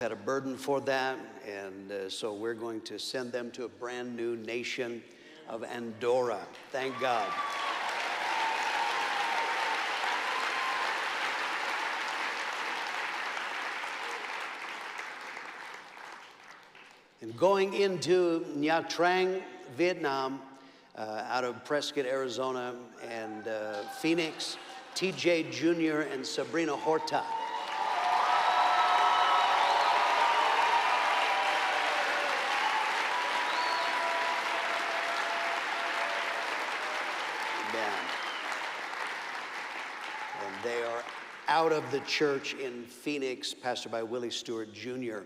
had a burden for that, and so we're going to send them to a brand new nation of Andorra. Thank God. And going into Nha Trang, Vietnam, out of Prescott, Arizona, and Phoenix, TJ Jr. and Sabrina Horta. And they are out of the church in Phoenix, pastored by Willie Stewart Jr.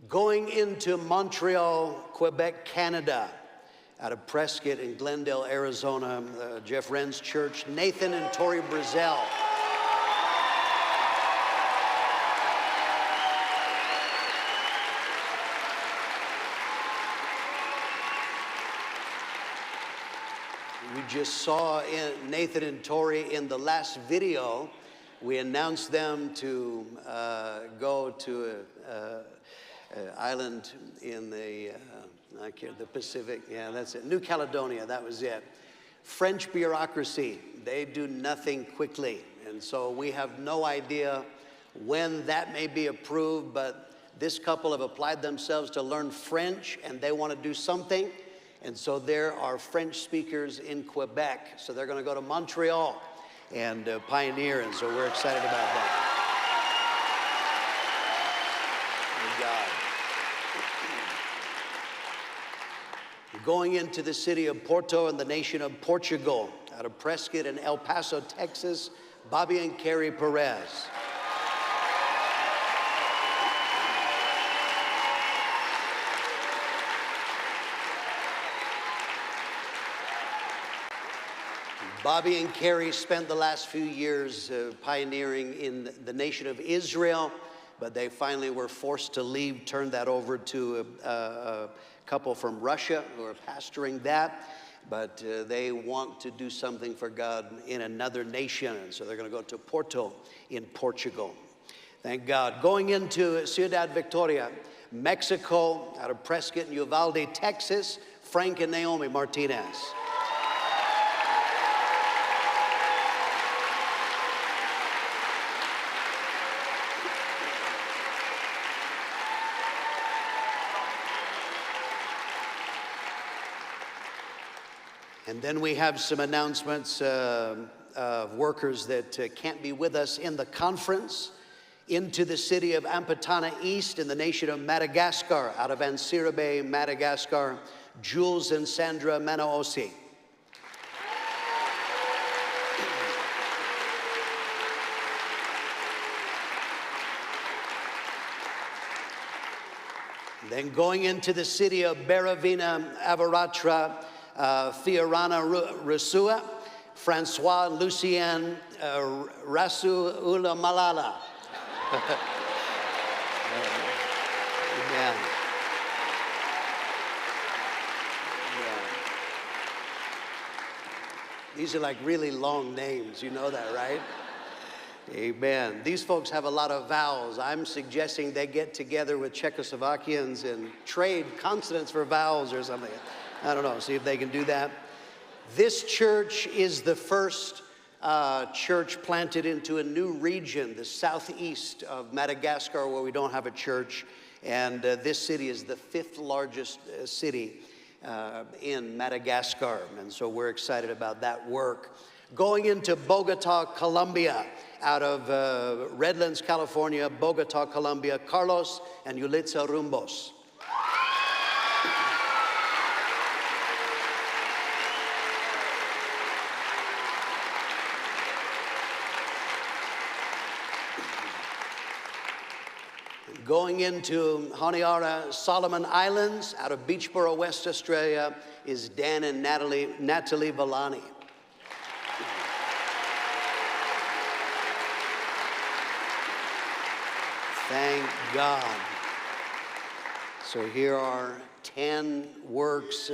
Going into Montreal, Quebec, Canada, out of Prescott and Glendale, Arizona, Jeff Wren's church, Nathan and Tori Brazel. We just saw Nathan and Tori in the last video. We announced them to go to an island in the Pacific. Yeah, that's it. New Caledonia, that was it. French bureaucracy, they do nothing quickly. And so we have no idea when that may be approved, but this couple have applied themselves to learn French, and they want to do something. And so there are French speakers in Quebec. So they're going to go to Montreal and pioneer, and so we're excited about that. Thank God. Going into the city of Porto and the nation of Portugal, out of Prescott and El Paso, Texas, Bobby and Carrie Perez. Bobby and Carrie spent the last few years pioneering in the nation of Israel, but they finally were forced to leave, turned that over to a couple from Russia who are pastoring that, but they want to do something for God in another nation, and so they're going to go to Porto in Portugal. Thank God. Going into Ciudad Victoria, Mexico, out of Prescott and Uvalde, Texas, Frank and Naomi Martinez. And then we have some announcements of workers that can't be with us in the conference. Into the city of Ampatana East in the nation of Madagascar, out of Ansirabe, Madagascar, Jules and Sandra Manaosi. Then going into the city of Baravina, Avaratra, Fiorana Rasua, Francois Lucien Rasu Ula Malala. Amen. Yeah. These are like really long names, you know that, right? Amen. These folks have a lot of vowels. I'm suggesting they get together with Czechoslovakians and trade consonants for vowels or something. I don't know, see if they can do that. This church is the first church planted into a new region, the southeast of Madagascar, where we don't have a church. And this city is the 5th largest city in Madagascar. And so we're excited about that work. Going into Bogota, Colombia, out of Redlands, California, Bogota, Colombia, Carlos and Yulitza Rumbos. Going into Honiara, Solomon Islands, out of Beachboro, West Australia, is Dan and Natalie Villani. Thank God. So here are 10 works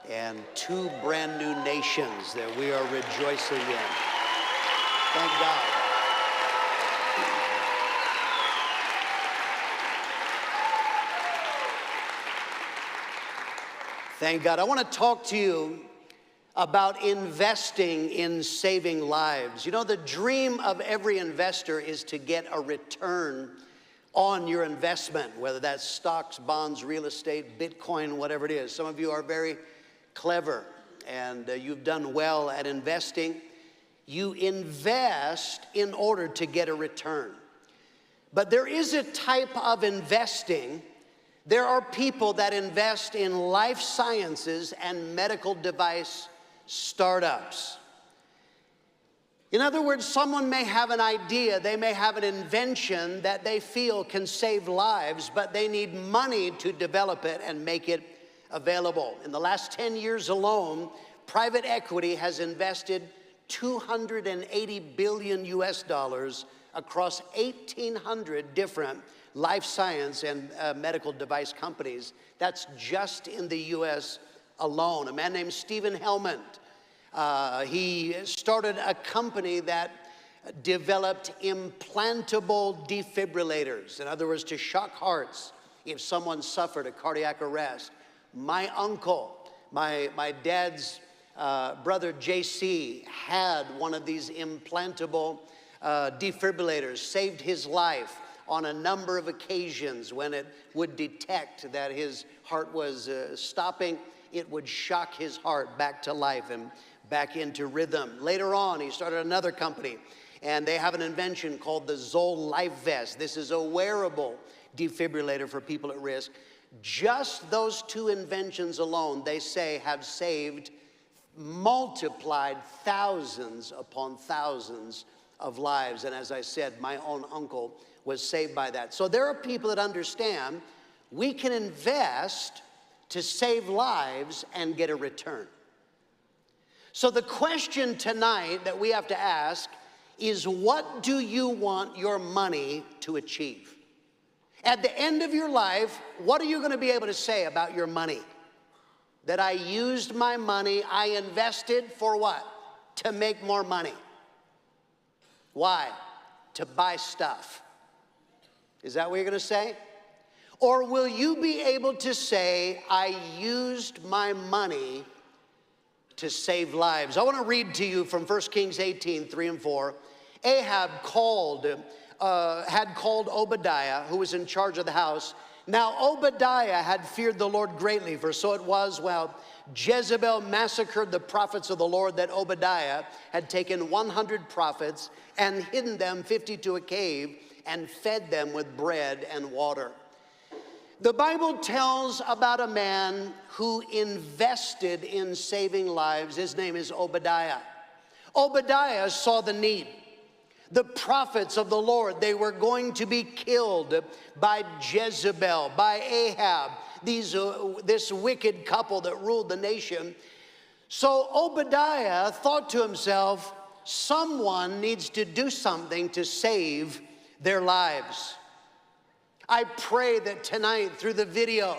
and 2 brand new nations that we are rejoicing in. Thank God. Thank God. I want to talk to you about investing in saving lives. You know, the dream of every investor is to get a return on your investment, whether that's stocks, bonds, real estate, Bitcoin, whatever it is. Some of you are very clever and you've done well at investing. You invest in order to get a return. But there is a type of investing. There are people that invest in life sciences and medical device startups. In other words, someone may have an idea, they may have an invention that they feel can save lives, but they need money to develop it and make it available. In the last 10 years alone, private equity has invested $280 billion US across 1,800 different life science and medical device companies. That's just in the US alone. A man named Stephen Hellman, he started a company that developed implantable defibrillators. In other words, to shock hearts if someone suffered a cardiac arrest. My uncle, my dad's brother JC had one of these implantable defibrillators, saved his life on a number of occasions. When it would detect that his heart was stopping, it would shock his heart back to life and back into rhythm. Later on, he started another company, and they have an invention called the Zoll Life Vest. This is a wearable defibrillator for people at risk. Just those two inventions alone, they say, have saved, multiplied thousands upon thousands of lives. And as I said, my own uncle was saved by that. So there are people that understand we can invest to save lives and get a return. So the question tonight that we have to ask is, what do you want your money to achieve? At the end of your life, what are you going to be able to say about your money? That I used my money, I invested for what? To make more money. Why? To buy stuff. Is that what you're going to say? Or will you be able to say, I used my money to save lives? I want to read to you from 1 Kings 18, 3 and 4. Ahab had called Obadiah, who was in charge of the house. Now Obadiah had feared the Lord greatly, for so it was while Jezebel massacred the prophets of the Lord that Obadiah had taken 100 prophets and hidden them 50 to a cave and fed them with bread and water. The Bible tells about a man who invested in saving lives. His name is Obadiah. Obadiah saw the need. The prophets of the Lord, they were going to be killed by Jezebel, by Ahab, this wicked couple that ruled the nation. So Obadiah thought to himself, someone needs to do something to save their lives. I pray that tonight, through the video,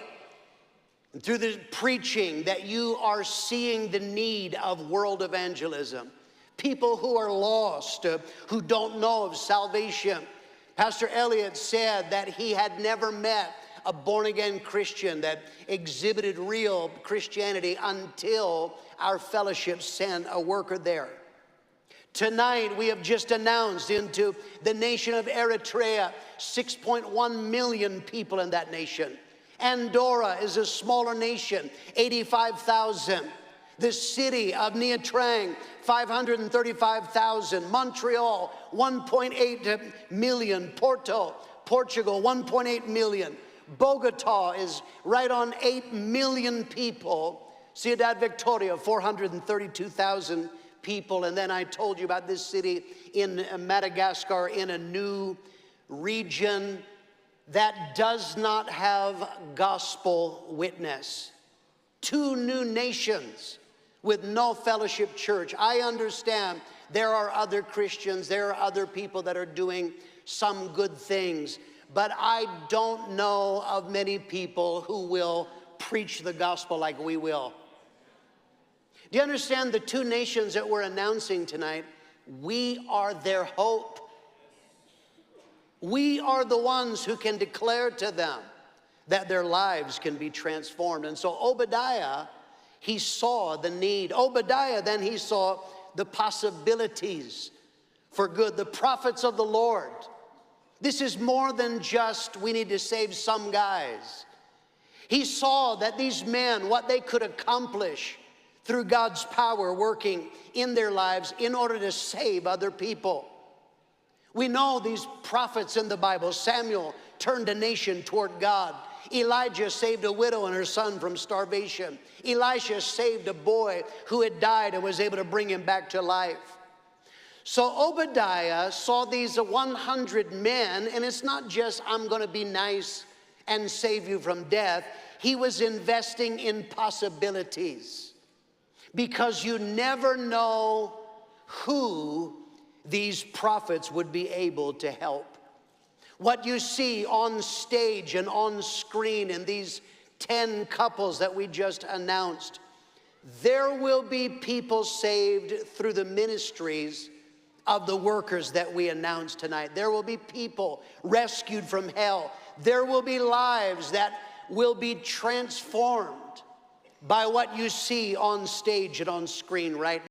through the preaching, that you are seeing the need of world evangelism. People who are lost, who don't know of salvation. Pastor Elliott said that he had never met a born-again Christian that exhibited real Christianity until our fellowship sent a worker there. Tonight, we have just announced into the nation of Eritrea, 6.1 million people in that nation. Andorra is a smaller nation, 85,000. The city of Nha Trang, 535,000. Montreal, 1.8 million. Porto, Portugal, 1.8 million. Bogota is right on 8 million people. Ciudad Victoria, 432,000 people. And then I told you about this city in Madagascar, in a new region that does not have gospel witness. 2 new nations with no fellowship church. I understand there are other Christians, there are other people that are doing some good things, but I don't know of many people who will preach the gospel like we will. Do you understand the 2 nations that we're announcing tonight? We are their hope. We are the ones who can declare to them that their lives can be transformed. And so Obadiah, he saw the need. Obadiah, then he saw the possibilities for good. The prophets of the Lord. This is more than just we need to save some guys. He saw that these men, what they could accomplish through God's power working in their lives in order to save other people. We know these prophets in the Bible. Samuel turned a nation toward God. Elijah saved a widow and her son from starvation. Elisha saved a boy who had died and was able to bring him back to life. So Obadiah saw these 100 men, and it's not just, I'm going to be nice and save you from death. He was investing in possibilities, because you never know who these prophets would be able to help. What you see on stage and on screen in these 10 couples that we just announced, there will be people saved through the ministries of the workers that we announced tonight. There will be people rescued from hell. There will be lives that will be transformed by what you see on stage and on screen right now.